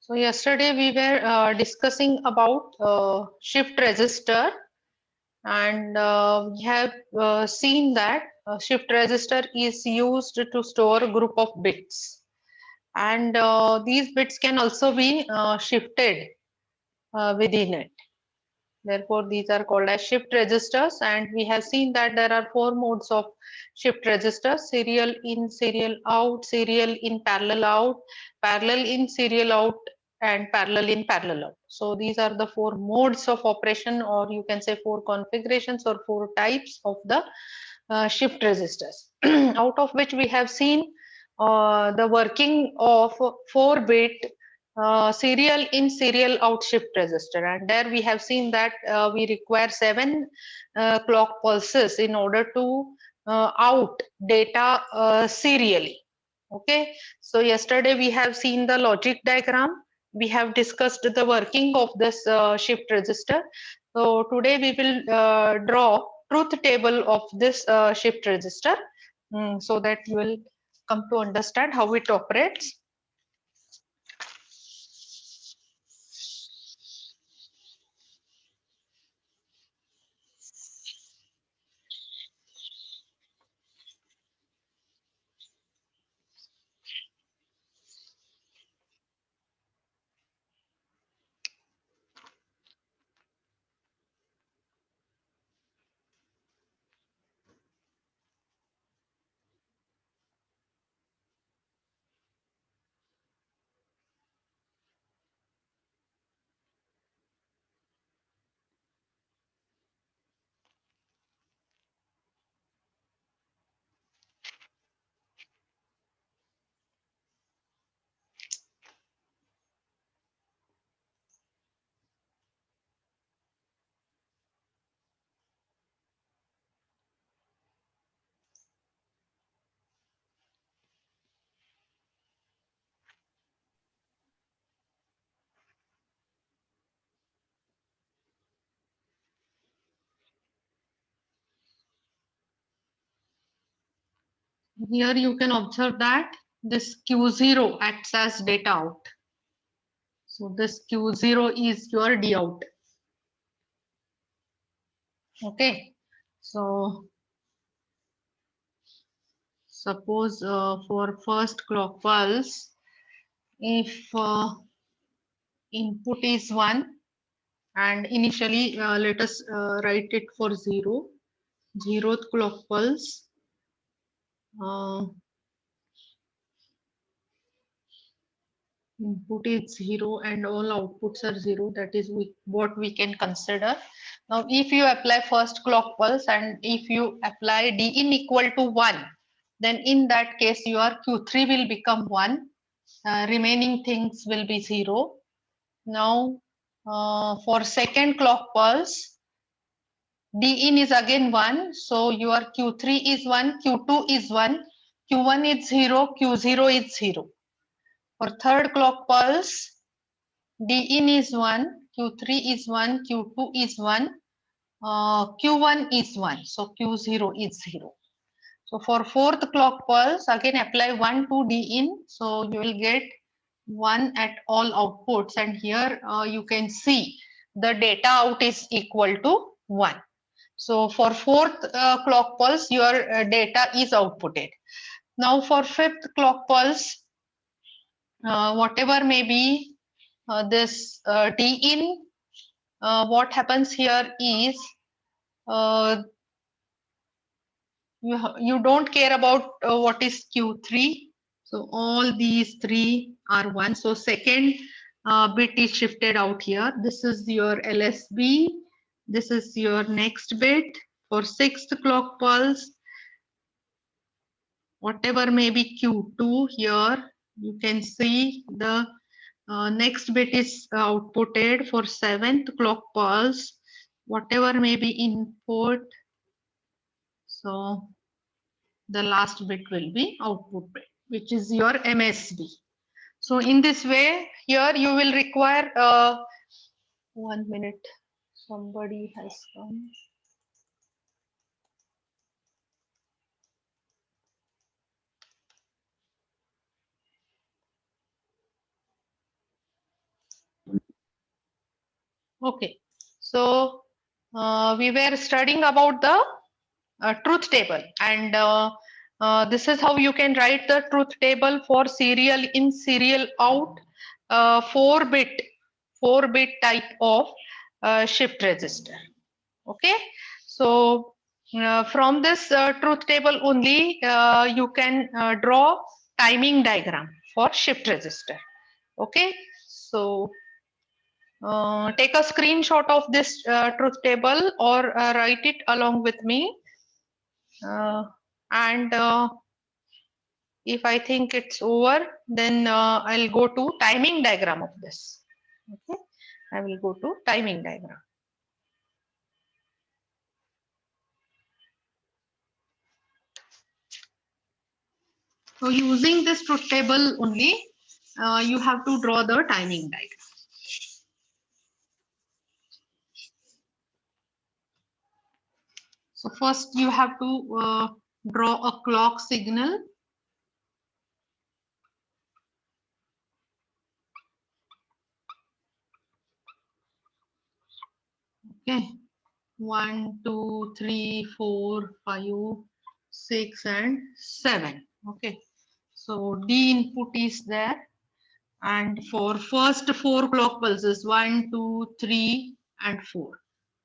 So yesterday we were discussing about shift register, and we have seen that shift register is used to store a group of bits, and these bits can also be shifted within it. Therefore, these are called as shift registers, and we have seen that there are four modes of shift registers: serial in, serial out, serial in, parallel out, parallel in, serial out, and parallel in, parallel out. So these are the four modes of operation, or you can say four configurations or four types of the shift registers, out of which we have seen the working of 4-bit serial in, serial out shift register, and there we have seen that we require 7 clock pulses in order to out data serially. Okay, so yesterday we have seen the logic diagram, we have discussed the working of this shift register. So today we will draw truth table of this shift register, so that you will come to understand how it operates. Here you can observe that this Q0 acts as data out. So this Q0 is your D out. Okay. So suppose for first clock pulse, if input is 1 and initially let us write it for 0, 0th clock pulse, input is 0 and all outputs are 0, that is what we can consider. Now if you apply first clock pulse and if you apply D in equal to 1, then in that case your Q3 will become 1, remaining things will be 0. Now for second clock pulse, D in is again 1, so your Q3 is 1, Q2 is 1, Q1 is 0, Q0 is 0. For third clock pulse, D in is 1, Q3 is 1, Q2 is 1, Q1 is 1, so Q0 is 0. So for fourth clock pulse, again apply 1 to D in, so you will get 1 at all outputs, and here you can see the data out is equal to 1. So for fourth clock pulse, your data is outputted. Now for fifth clock pulse, whatever may be this D in, what happens here is you don't care about what is Q3. So all these three are 1. So second bit is shifted out here. This is your LSB. This is your next bit. For sixth clock pulse, whatever may be Q2 here, you can see the next bit is outputted. For seventh clock pulse, whatever may be input, so the last bit will be output bit, which is your MSB. So in this way, here you will require 1 minute. Somebody has come. Okay, so we were studying about the truth table, and this is how you can write the truth table for serial in, serial out, 4-bit type of shift register. Okay, so from this truth table only you can draw timing diagram for shift register. Okay, so take a screenshot of this truth table or write it along with me, and if I think it's over, then I'll go to timing diagram of this. Okay, I will go to timing diagram. So using this truth table only, you have to draw the timing diagram. So first you have to draw a clock signal. Okay, 1, 2, 3, 4, 5, 6, and 7. Okay, so D input is there, and for first 4 clock pulses, 1, 2, 3, and 4.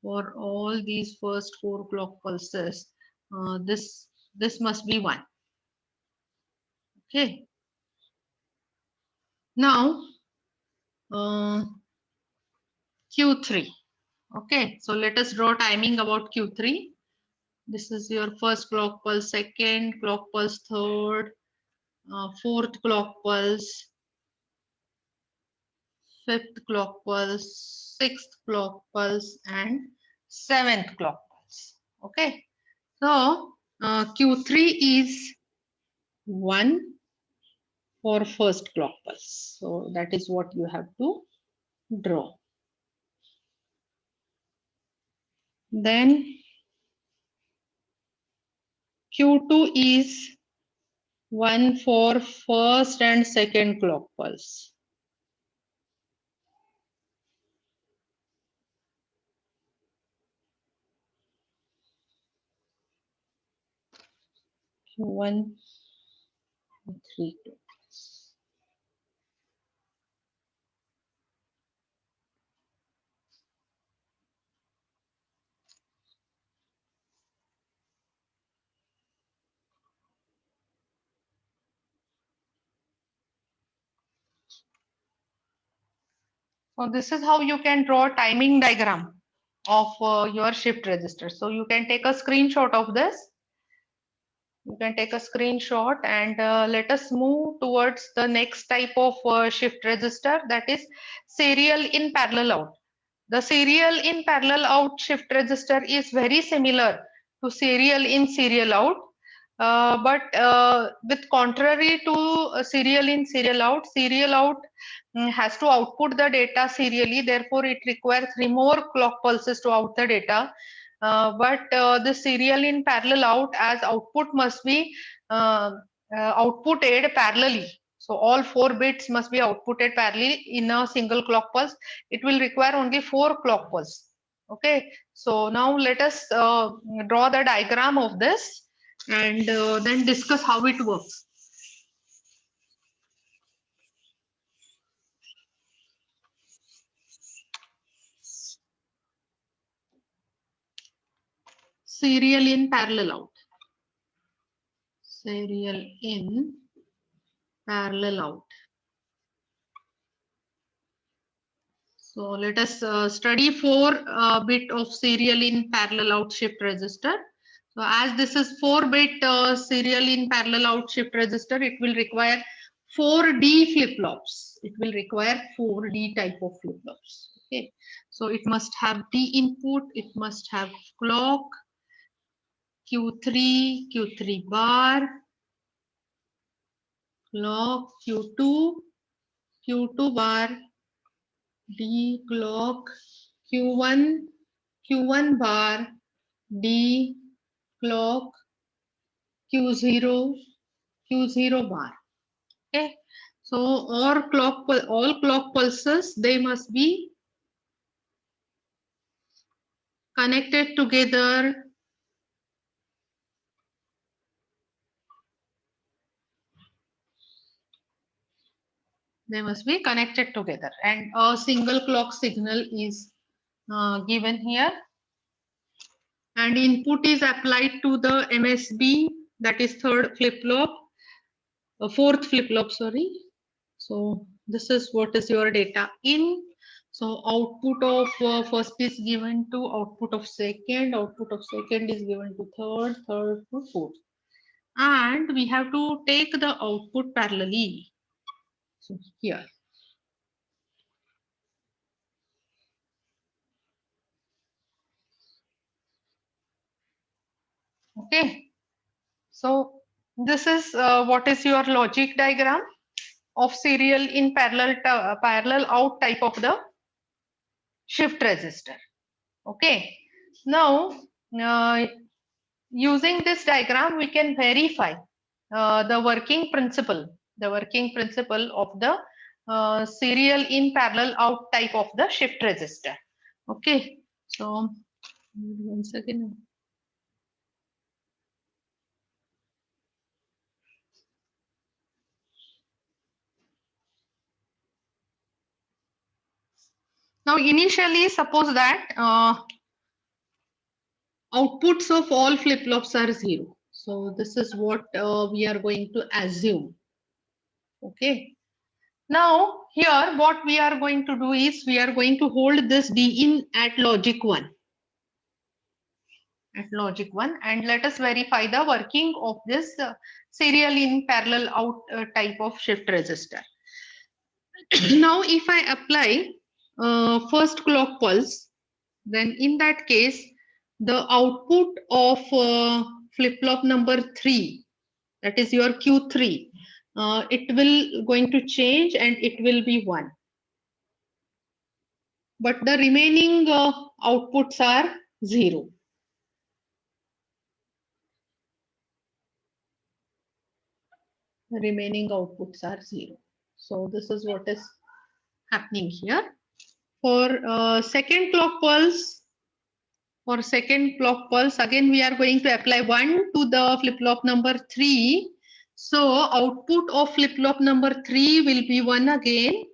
For all these first 4 clock pulses, this must be 1. Okay. Now Q3. Okay, so let us draw timing about Q3. This is your first clock pulse, second clock pulse, third, fourth clock pulse, fifth clock pulse, sixth clock pulse, and seventh clock pulse. Okay, so Q3 is 1 for first clock pulse. So that is what you have to draw. Then Q2 is 1 for first and second clock pulse. Q1, 3, 2. So this is how you can draw timing diagram of your shift register. So you can take a screenshot of this. You can take a screenshot, and let us move towards the next type of shift register, that is serial in, parallel out. The serial in, parallel out shift register is very similar to serial in, serial out. But with contrary to serial in, serial out has to output the data serially. Therefore, it requires 3 more clock pulses to out the data. But the serial in, parallel out, as output must be outputted parallelly. So all 4 bits must be outputted parallelly in a single clock pulse. It will require only 4 clock pulse. Okay. So now let us draw the diagram of this, and then discuss how it works. Serial in, parallel out. Serial in, parallel out. So let us study 4 bit of serial in, parallel out shift register. So as this is 4-bit serial in, parallel out shift register, it will require 4D flip-flops. It will require 4D type of flip-flops. Okay, so it must have D input, it must have clock, Q3, Q3 bar, clock, Q2, Q2 bar, D clock, Q1, Q1 bar, D clock, Q0, Q0 bar. Okay, so all clock pulses, they must be connected together. They must be connected together, and a single clock signal is given here, and input is applied to the MSB, that is third flip-flop, fourth flip-flop, sorry. So this is what is your data in. So output of first is given to output of second is given to third to fourth. And we have to take the output parallelly. So here. Okay. So this is what is your logic diagram of serial in parallel out type of the shift register. Okay. Now using this diagram we can verify the working principle of the serial in parallel out type of the shift register. Okay. So once again. Now initially suppose that outputs of all flip-flops are 0. So this is what we are going to assume. Okay. Now here what we are going to do is we are going to hold this D in at logic 1. At logic 1, and let us verify the working of this serial in parallel out type of shift register. Now if I apply first clock pulse, then in that case the output of flip-flop number 3, that is your Q3, it will going to change and it will be 1. But the remaining outputs are 0. The remaining outputs are 0. So this is what is happening here. For second clock pulse, again we are going to apply 1 to the flip-flop number 3. So output of flip-flop number 3 will be 1 again.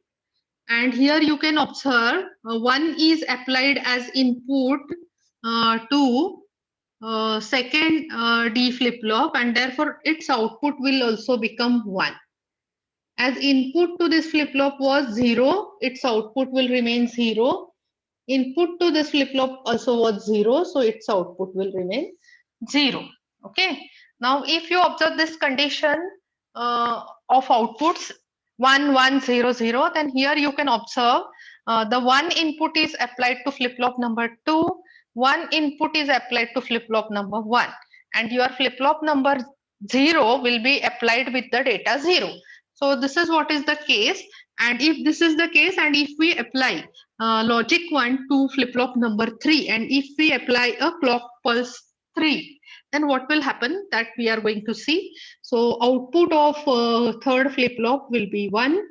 And here you can observe 1 is applied as input to second D flip-flop, and therefore its output will also become 1. As input to this flip-flop was 0, its output will remain 0. Input to this flip-flop also was 0, so its output will remain 0. Okay. Now if you observe this condition of outputs 1 1 0 0, then here you can observe the 1 input is applied to flip-flop number 2, 1 input is applied to flip-flop number 1, and your flip-flop number 0 will be applied with the data 0. So this is what is the case, and if this is the case, and if we apply logic 1 to flip-flop number 3, and if we apply a clock pulse 3, then what will happen, that we are going to see. So output of third flip-flop will be 1.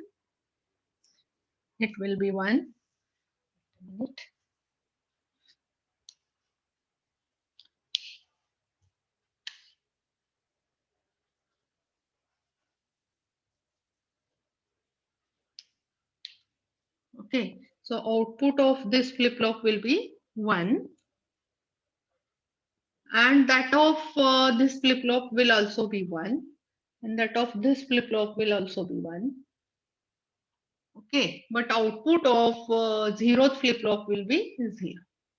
It will be 1. Okay, so output of this flip-flop will be 1, and that of this flip-flop will also be 1, and that of this flip-flop will also be 1. Okay, but output of 0th flip-flop will be 0.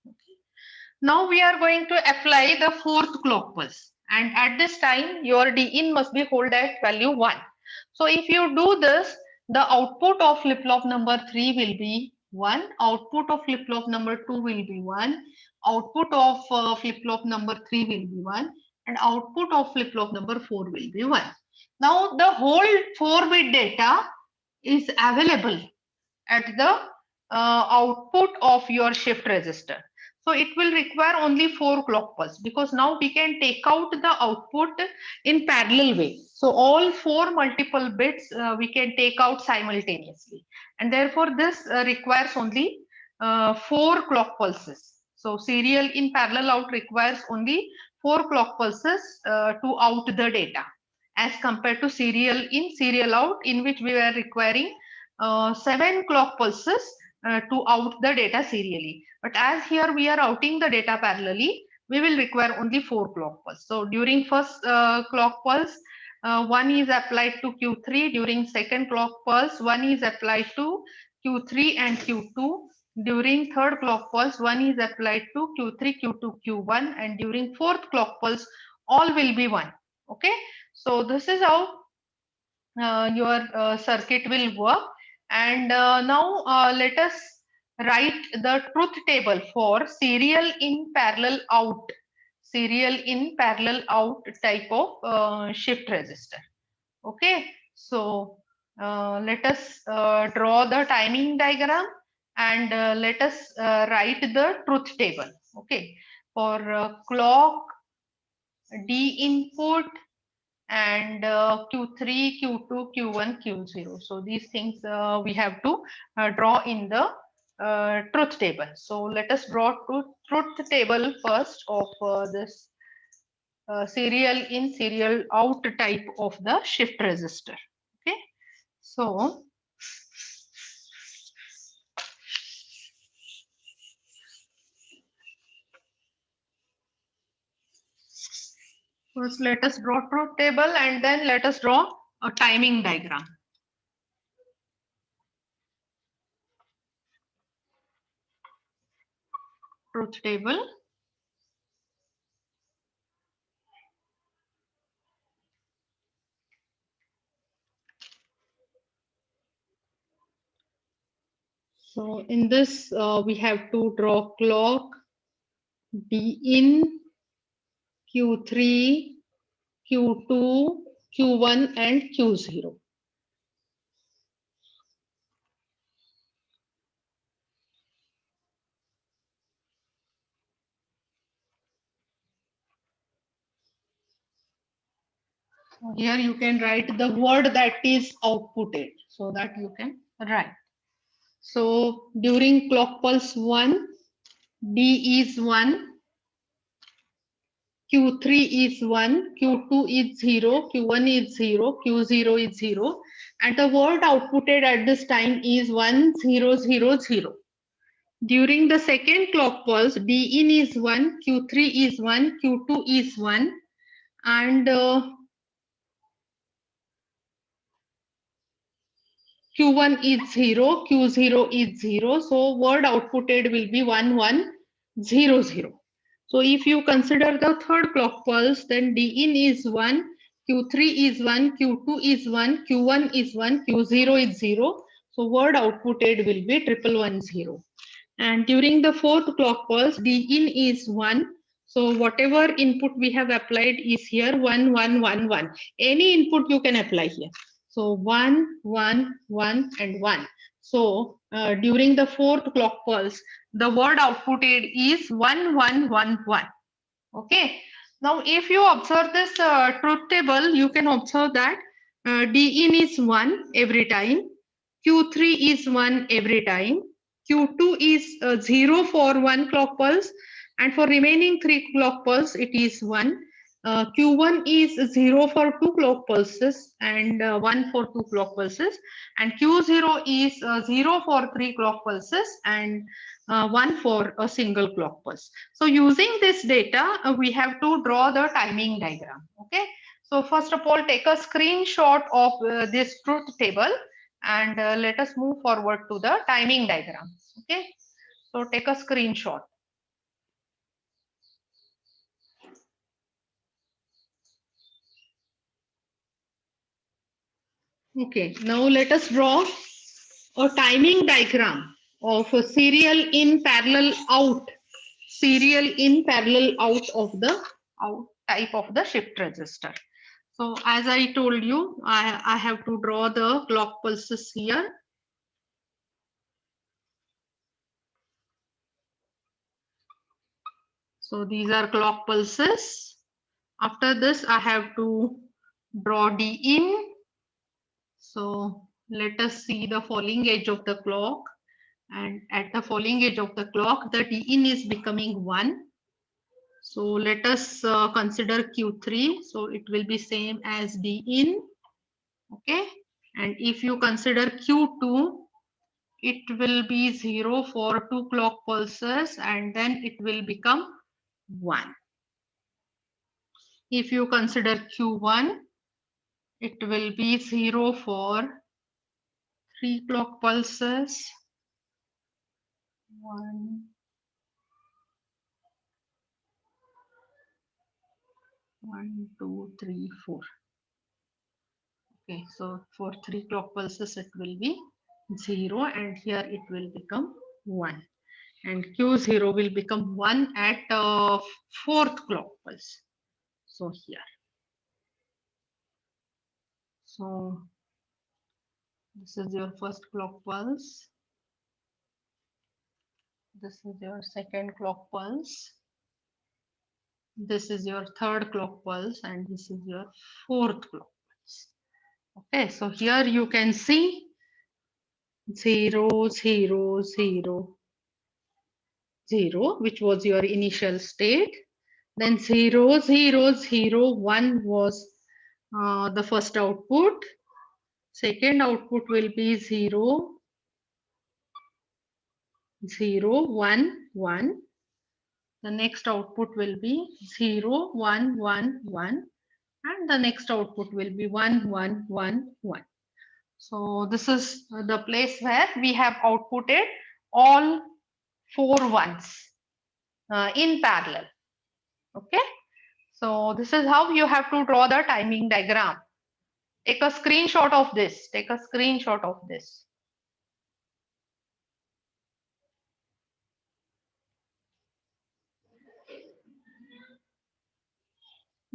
Okay. Now we are going to apply the fourth clock pulse, and at this time your D in must be held at value 1. So if you do this, the output of flip-flop number 3 will be 1, output of flip-flop number 2 will be 1, output of flip-flop number 3 will be 1, and output of flip-flop number 4 will be 1. Now the whole 4-bit data is available at the output of your shift register. So it will require only 4 clock pulse, because now we can take out the output in parallel way. So all 4 multiple bits we can take out simultaneously, and therefore this requires only 4 clock pulses. So serial in parallel out requires only 4 clock pulses to out the data, as compared to serial in, serial out, in which we were requiring 7 clock pulses to out the data serially. But as here we are outing the data parallelly, we will require only 4 clock pulse. So during first clock pulse, 1 is applied to Q3. During second clock pulse, 1 is applied to Q3 and Q2. During third clock pulse, 1 is applied to Q3, Q2, Q1, and during fourth clock pulse, all will be 1. Okay, so this is how your circuit will work. And now let us write the truth table for serial in parallel out, serial in parallel out type of shift resistor. Okay, so let us draw the timing diagram, and let us write the truth table. Okay, for clock, D input, and Q3, Q2, Q1, Q0. So these things we have to draw in the truth table. So let us draw truth table first of this serial in, serial out type of the shift resistor. Okay, so first let us draw truth table, and then let us draw a timing diagram. Truth table. So in this we have to draw clock, D in, Q3, Q2, Q1, and Q0. Here you can write the word that is outputted, so that you can write. So during clock pulse 1, D is 1, Q3 is 1, Q2 is 0, Q1 is 0, Q0 is 0, and the word outputted at this time is 1, 0, 0, 0. During the second clock pulse, D in is 1, Q3 is 1, Q2 is 1, and Q1 is 0, Q0 is 0. So word outputted will be 1, 1, 0, 0. So if you consider the third clock pulse, then D in is 1, Q3 is 1, Q2 is 1, Q1 is 1, Q0 is 0. So word outputted will be 1110. And during the fourth clock pulse, D in is 1. So whatever input we have applied is here 1, 1, 1, 1. Any input you can apply here. So 1, 1, 1, and 1. So during the fourth clock pulse, the word outputted is 1, 1, 1, 1. Okay. Now, if you observe this truth table, you can observe that D in is 1 every time, Q3 is 1 every time, Q2 is 0 for 1 clock pulse, and for remaining 3 clock pulse, it is 1. Q1 is 0 for 2 clock pulses and 1 for 2 clock pulses, and Q0 is 0 for 3 clock pulses and 1 for a single clock pulse. So using this data, we have to draw the timing diagram. Okay. So first of all, take a screenshot of this truth table, and let us move forward to the timing diagram. Okay. So take a screenshot. Okay, now let us draw a timing diagram of a serial in parallel out, serial in parallel out of the out type of the shift resistor. So as I told you, I have to draw the clock pulses here. So these are clock pulses. After this, I have to draw D in. So let us see the falling edge of the clock, and at the falling edge of the clock, the D in is becoming 1. So let us consider Q3. So it will be same as D in. Okay. And if you consider Q2, it will be 0 for 2 clock pulses and then it will become 1. If you consider Q1, it will be 0 for 3 clock pulses. 1, 1, 2, 3, 4. Okay, so for 3 clock pulses, it will be 0 and here it will become 1. And Q0 will become 1 at 4th clock pulse. So here. So this is your first clock pulse. This is your second clock pulse. This is your third clock pulse and this is your fourth clock pulse. Okay, so here you can see 0, 0, 0, 0, which was your initial state. Then 0, 0, 0, 1 was the first output. Second output will be 0, 0, 1, 1. The next output will be 0, 1, 1, 1. And the next output will be 1, 1, 1, 1. So this is the place where we have outputted all 4 ones in parallel. Okay. So this is how you have to draw the timing diagram. Take a screenshot of this. Take a screenshot of this.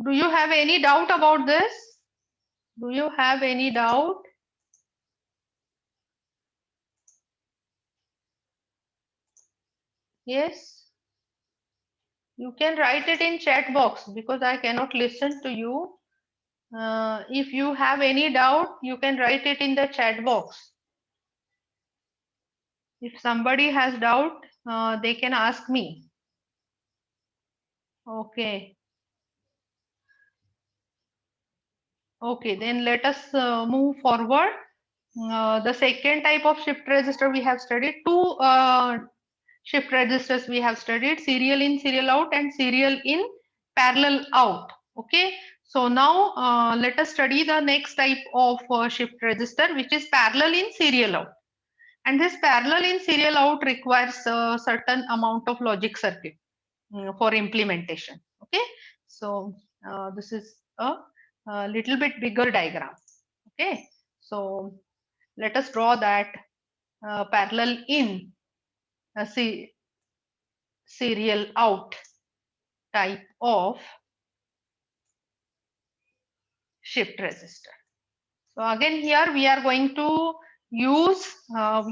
Do you have any doubt about this? Do you have any doubt? Yes. You can write it in chat box because I cannot listen to you. If you have any doubt, you can write it in the chat box. If somebody has doubt, they can ask me. Okay. Okay, then let us move forward. The second type of shift register we have studied. Two shift registers we have studied: serial in, serial out, and serial in, parallel out. Okay. So now let us study the next type of shift register, which is parallel in, serial out. And this parallel in, serial out requires a certain amount of logic circuit for implementation. Okay. So this is a little bit bigger diagram. Okay. So let us draw that parallel in, serial out type of shift register. So again here we are going to use 4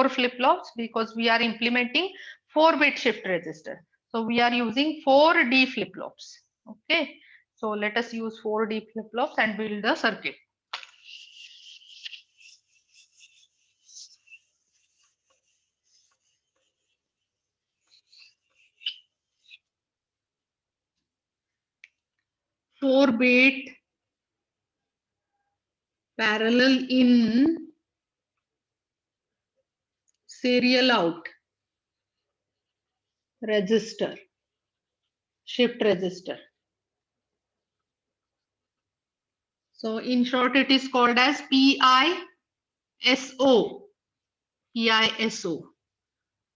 flip-flops because we are implementing 4-bit shift register. So we are using 4 D flip-flops. Okay. So let us use 4 D flip-flops and build the circuit. Four-bit parallel in, serial out register, shift register. So in short, it is called as PISO. PISO.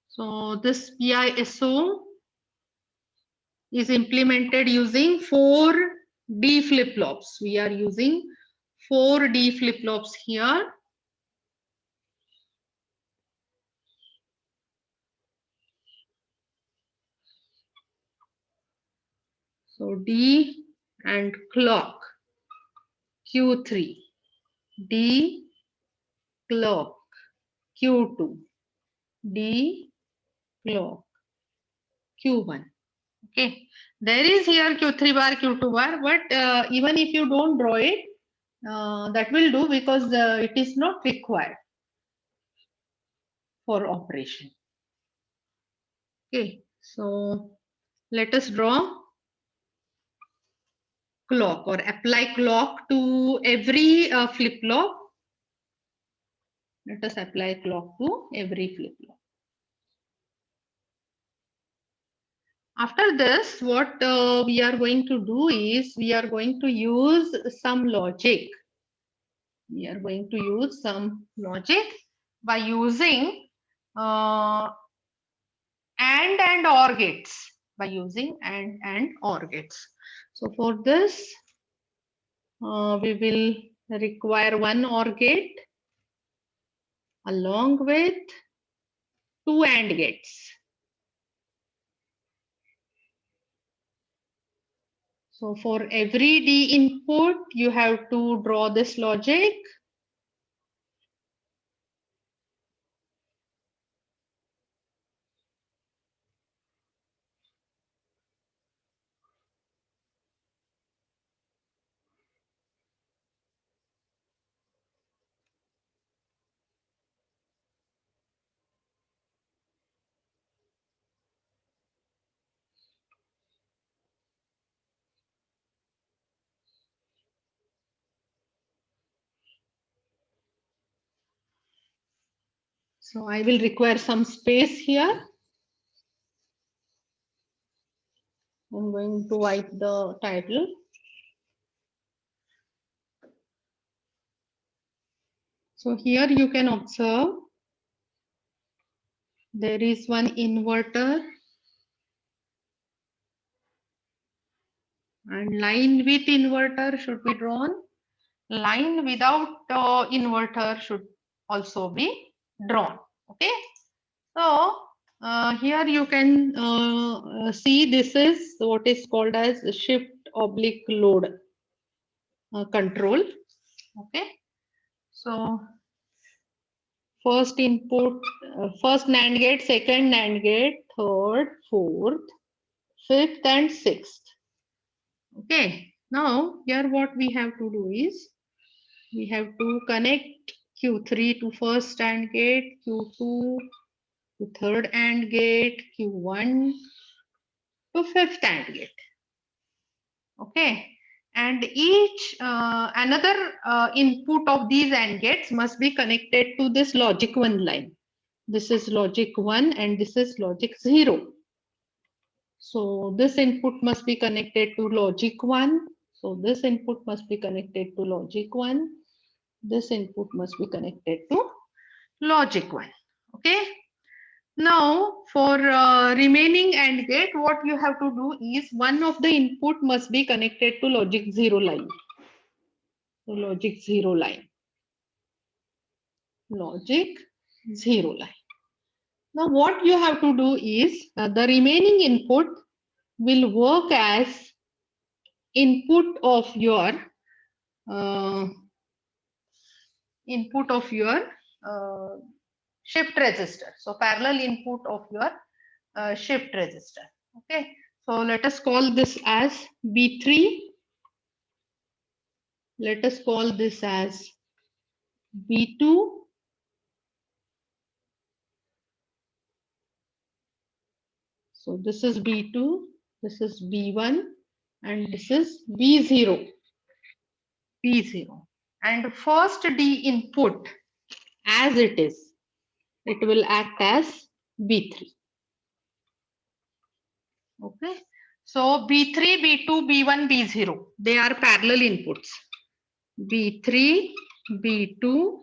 So this PISO is implemented using 4 D flip-flops. We are using 4 D flip-flops here. So D and clock Q3, D clock Q2, D clock Q1. Okay, there is here Q3 bar, Q2 bar, but even if you don't draw it, that will do because it is not required. for operation. Okay, so let us draw clock or apply clock to every flip-flop. Let us apply clock to every flip-flop. After this, what we are going to do is we are going to use some logic. We are going to use some logic by using and OR gates. By using and OR gates. So for this, we will require one OR gate along with two AND gates. So for every D input, you have to draw this logic. So I will require some space here. I'm going to write the title. So here you can observe there is one inverter and line with inverter should be drawn. Line without inverter should also be drawn. Okay. So here you can see this is what is called as shift oblique load control. Okay. So first input, first NAND gate, second NAND gate, third, fourth, fifth and sixth. Okay. Now here what we have to do is we have to connect Q3 to first AND gate, Q2 to third AND gate, Q1 to fifth AND gate. Okay. And each another input of these AND gates must be connected to this logic 1 line. This is logic 1 and this is logic 0. So this input must be connected to logic 1. So this input must be connected to logic 1. This input must be connected to logic 1. Okay. Now for remaining AND gate, what you have to do is one of the input must be connected to logic 0 line. So logic 0 line. Logic 0 line. Now what you have to do is the remaining input will work as input of your shift register. So parallel input of your shift register. Okay. So let us call this as B3. Let us call this as B2. So this is B2, this is B1, and this is B0. B0. And first D input as it is, it will act as B3. Okay. So B3, B2, B1, B0, they are parallel inputs. B3, B2,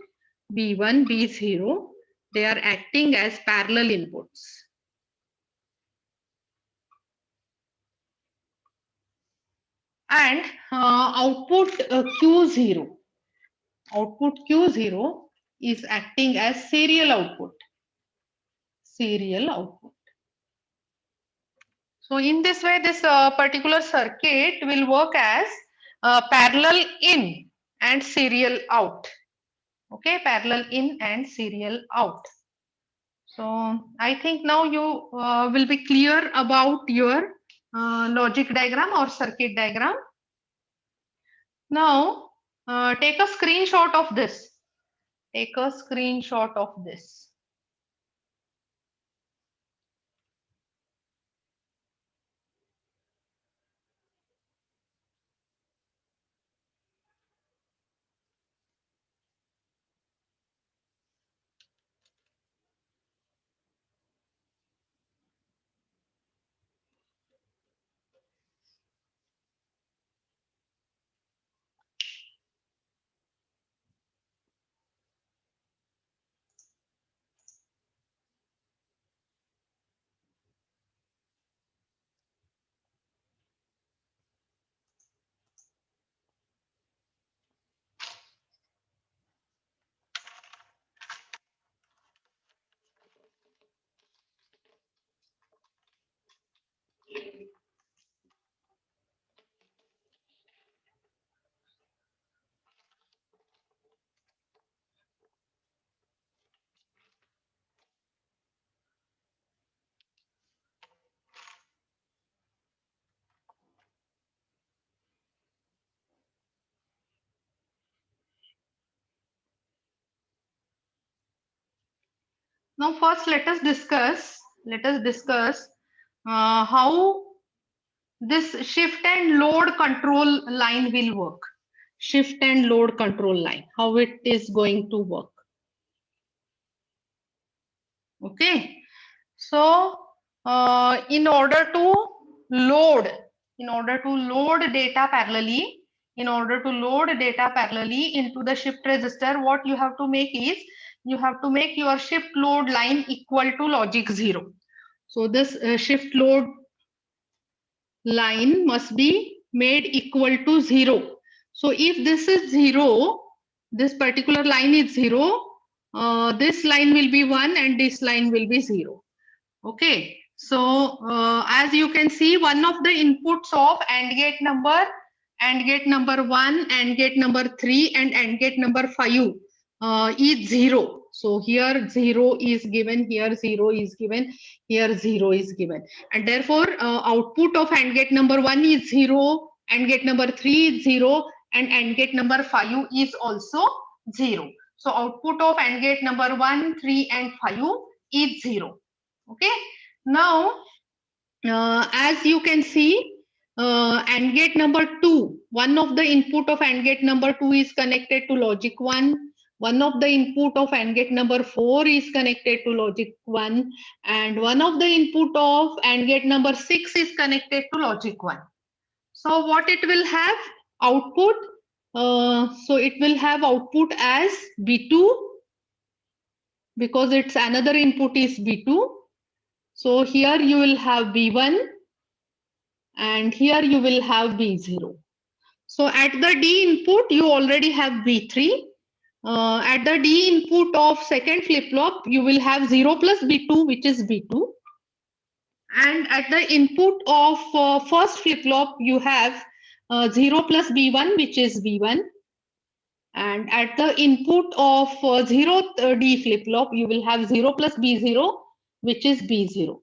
B1, B0, they are acting as parallel inputs. And output Q0. Output Q0 is acting as serial output. Serial output. So in this way, this particular circuit will work as parallel in and serial out. Okay, parallel in and serial out. So I think now you will be clear about your logic diagram or circuit diagram. Now take a screenshot of this. Take a screenshot of this. Now first let us discuss how this shift and load control line will work. Shift and load control line, how it is going to work. Okay, so in order to load data parallelly, into the shift register, what you have to make is you have to make your shift load line equal to logic 0. So this shift load line must be made equal to 0. So if this is 0, this particular line is 0, this line will be 1 and this line will be 0. Okay, so as you can see, one of the inputs of AND gate number 1, AND gate number 3 and AND gate number 5 is 0. So here 0 is given, here 0 is given, here 0 is given, and therefore output of AND gate number 1 is 0, AND gate number 3 is 0, and AND gate number 5 is also 0. So output of AND gate number 1, 3 and 5 is 0. Okay, now as you can see, AND gate number 2, one of the input of AND gate number 2 is connected to logic 1, one of the input of AND gate number 4 is connected to logic 1, and one of the input of AND gate number 6 is connected to logic 1. So what it will have output? So it will have output as B2 because its another input is B2. So here you will have B1 and here you will have B0. So at the D input, you already have B3. At the D input of second flip-flop, you will have 0 plus B2, which is B2. And at the input of first flip-flop, you have 0 plus B1, which is B1. And at the input of 0th D flip-flop, you will have 0 plus B0, which is B0.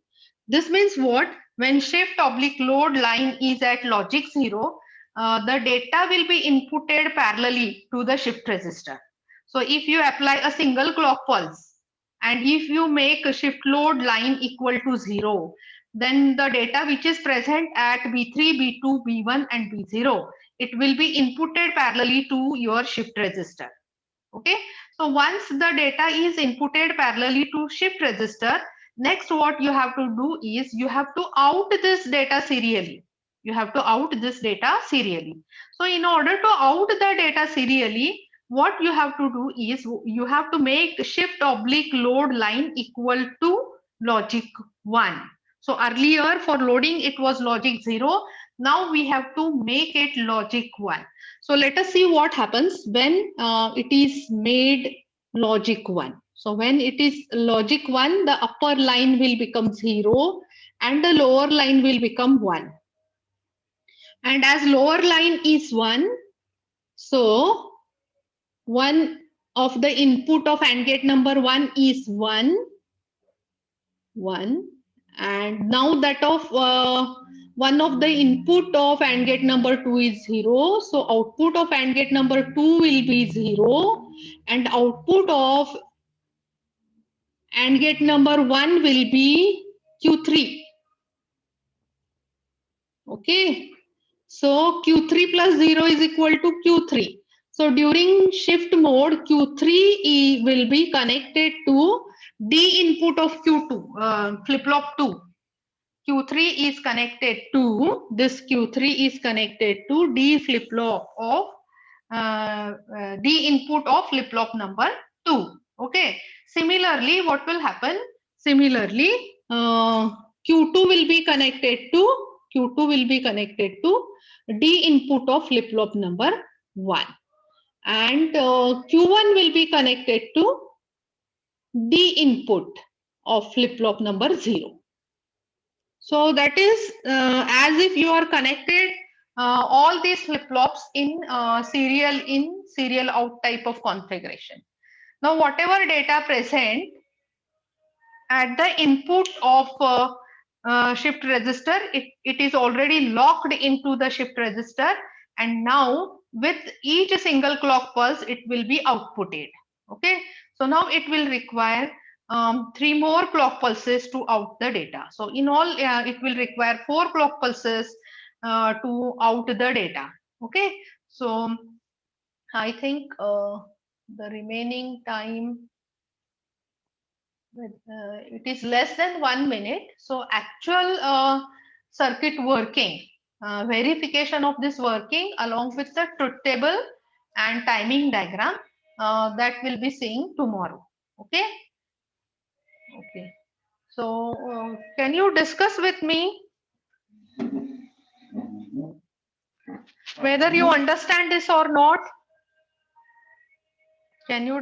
This means what? When shift oblique load line is at logic 0, the data will be inputted parallelly to the shift register. So if you apply a single clock pulse and if you make a shift load line equal to 0, then the data which is present at B3, B2, B1 and B0, it will be inputted parallelly to your shift register. Okay, so once the data is inputted parallelly to shift register, next what you have to do is you have to out this data serially. So in order to out the data serially, what you have to do is you have to make shift oblique load line equal to logic 1. So earlier for loading it was logic 0. Now we have to make it logic 1. So let us see what happens when it is made logic 1. So when it is logic 1, the upper line will become 0 and the lower line will become 1. And as lower line is 1, so one of the input of AND gate number 1 is 1, and now that of one of the input of AND gate number 2 is 0. So output of AND gate number 2 will be 0 and output of AND gate number 1 will be Q3. Okay. So Q3 plus 0 is equal to Q3. So during shift mode, Q3 will be connected to D input of Q2, flip-flop 2. Q3 is connected to, this Q3 is connected to D flip-flop of, D input of flip-flop number 2. Okay. Similarly, what will happen? Similarly, Q2 will be connected to D input of flip-flop number 1. And Q1 will be connected to D input of flip-flop number 0. So that is as if you are connected all these flip-flops in serial out type of configuration. Now whatever data present at the input of shift register, it is already locked into the shift register, and now with each single clock pulse it will be outputted. Okay, so now it will require 3 more clock pulses to out the data. So in all, it will require 4 clock pulses to out the data. Okay, so I think the remaining time, it is less than 1 minute. So actual circuit working, verification of this working along with the truth table and timing diagram, that will be seeing tomorrow. Okay. Okay. So can you discuss with me whether you understand this or not? Can you